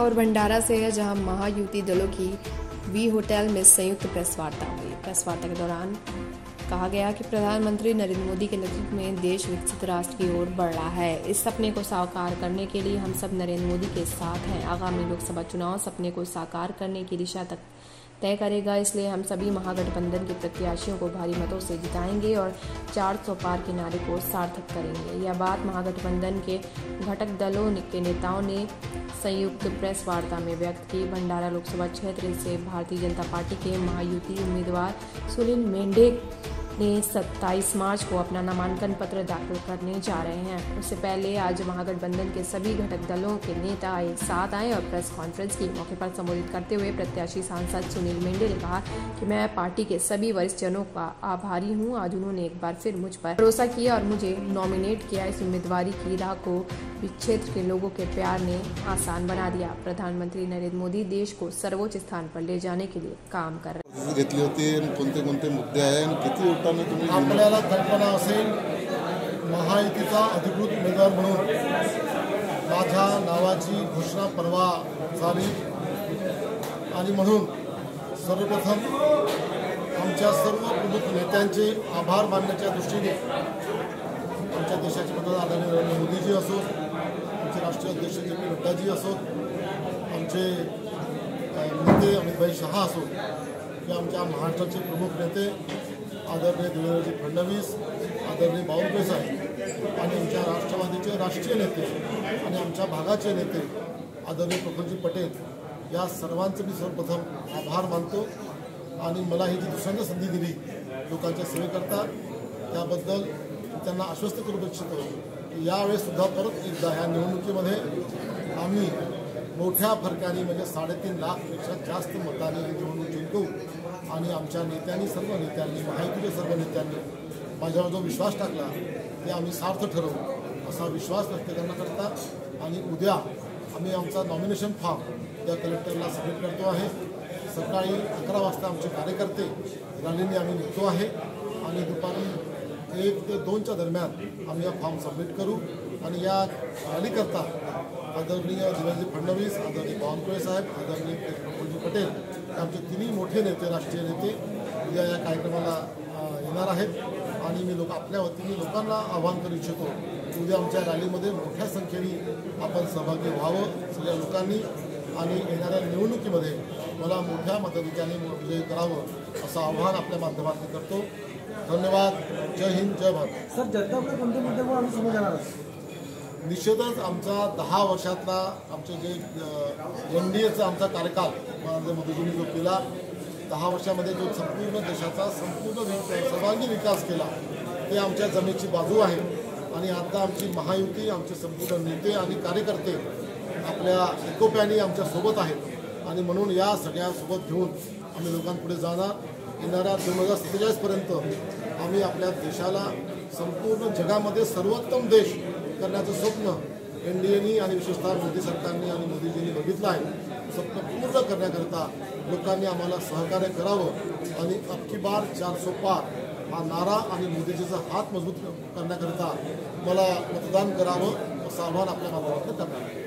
और भंडारा से है, जहां महायुति दलों की वी होटल में संयुक्त प्रेस वार्ता हुई। प्रेस वार्ता के दौरान कहा गया कि प्रधानमंत्री नरेंद्र मोदी के नेतृत्व में देश विकसित राष्ट्र की ओर बढ़ रहा है। इस सपने को साकार करने के लिए हम सब नरेंद्र मोदी के साथ हैं। आगामी लोकसभा चुनाव सपने को साकार करने की दिशा तक तय करेगा, इसलिए हम सभी महागठबंधन के प्रत्याशियों को भारी मतों से जिताएंगे और 400 पार के नारे को सार्थक करेंगे। यह बात महागठबंधन के घटक दलों के नेताओं ने संयुक्त प्रेस वार्ता में व्यक्त की। भंडारा लोकसभा क्षेत्र से भारतीय जनता पार्टी के महायुति उम्मीदवार सुनील मेंढे ने 27 मार्च को अपना नामांकन पत्र दाखिल करने जा रहे हैं। उससे पहले आज महागठबंधन के सभी घटक दलों के नेता एक साथ आए और प्रेस कॉन्फ्रेंस की। मौके पर संबोधित करते हुए प्रत्याशी सांसद सुनील मेंढे ने कहा कि मैं पार्टी के सभी वरिष्ठ जनों का आभारी हूं। आज उन्होंने एक बार फिर मुझ पर भरोसा किया और मुझे नॉमिनेट किया। इस उम्मीदवारी की राह को क्षेत्र के लोगों के प्यार ने आसान बना दिया। प्रधानमंत्री नरेंद्र मोदी देश को सर्वोच्च स्थान पर ले जाने के लिए काम कर रहे हैं। घेतली होती कोणते कोणते मुद्दे आहे आणि किती उठाने तुम्ही आपल्याला कल्पना असेल, महायुतीचा अधिकृत उमेदवार म्हणून माझ्या नावाची घोषणा परवा झाली आणि म्हणून सर्वप्रथम आमच्या सर्व प्रमुख नेत्यांचे आभार मानण्याच्या दृष्टीने आमच्या देशाचे पंतप्रधान आदरणीय नरेंद्र मोदीजी असो, आमचे राष्ट्रीय अध्यक्ष जे पी नड्डाजी असो, आमचे नेते अमित शहा असो किंवा आमच्या महाराष्ट्राचे प्रमुख नेते आदरणीय देवेंद्रजी फडणवीस, आदरणीय बावनकुळे साहेब आणि आमच्या राष्ट्रवादीचे राष्ट्रीय नेते आणि आमच्या भागाचे नेते आदरणीय प्रफुल्लजी पटेल, या सर्वांचे मी सर्वप्रथम आभार मानतो आणि मला ही जी दुसऱ्यांदा संधी दिली लोकांच्या सेवेकरता, त्याबद्दल त्यांना आश्वस्त करू इच्छितो की यावेळेससुद्धा परत एकदा ह्या निवडणुकीमध्ये आम्ही मोठ्या फरकाने म्हणजे 3.5 लाखपेक्षा जास्त मतांनी ही निवडणूक जिंकू आणि आमच्या नेत्यांनी, सर्व नेत्यांनी, महायुतीच्या सर्व नेत्यांनी माझ्यावर जो विश्वास टाकला ते आम्ही सार्थ ठरवू असा विश्वास व्यक्त करण्याकरता आणि उद्या आम्ही आमचा नॉमिनेशन फॉर्म या कलेक्टरला सबमिट करतो आहे। सकाळी 11 वाजता आमचे कार्यकर्ते रॅलीने आम्ही निघतो आहे आणि दुपारी 1 ते 2च्या दरम्यान आम्ही हा फॉर्म सबमिट करू आणि या रॅलीकरता आदरणीय देवेंद्रजी फडणवीस, आदरणीय बावनकुळे साहेब, आदरणीय प्रफुल्लजी पटेल आमचे तिन्ही मोठे नेते, राष्ट्रीय नेते उद्या या कार्यक्रमाला येणार आहेत आणि मी आपल्या वतीने लोकांना आवाहन करू इच्छितो की उद्या आमच्या रॅलीमध्ये मोठ्या संख्येने आपण सहभागी व्हावं सगळ्या लोकांनी आणि येणाऱ्या निवडणुकीमध्ये मला मोठ्या मताधिक्याने विजयी करावं असं आवाहन आपल्या माध्यमातून करतो। धन्यवाद। जय हिंद, जय भारत। सर, जनता कोणते मुद्दे आम्ही समोर येणार निश्चितच आमचा 10 वर्षातला आमचे जे NDAचा आमचा कार्यकाल नरेंद्र मोदीजींनी जो केला, 10 वर्षामध्ये जो संपूर्ण देशाचा संपूर्ण सर्वांगीण विकास केला ते आमच्या जमेची बाजू आहे आणि आता आमची महायुती, आमचे संपूर्ण नेते आणि कार्यकर्ते आपल्या एकोप्याने आमच्या सोबत आहेत आणि म्हणून या सगळ्यासोबत घेऊन आम्ही लोकांपुढे जाणार। येणाऱ्या 2047 पर्यंत आम्ही आपल्या देशाला संपूर्ण जगामध्ये सर्वोत्तम देश करण्याचं स्वप्न NDAनी आणि विशेषतः मोदी सरकारने आणि मोदीजींनी बघितलं आहे। स्वप्न पूर्ण करण्याकरता लोकांनी आम्हाला सहकार्य करावं आणि अबकी बार 400 पार हा नारा आणि मोदीजीचा हात मजबूत करण्याकरता मला मतदान करावं असं आवाहन आपल्या माध्यमातून करणार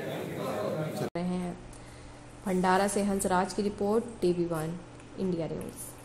हैं। भंडारा से हंसराज की रिपोर्ट, TV1 इंडिया न्यूज़।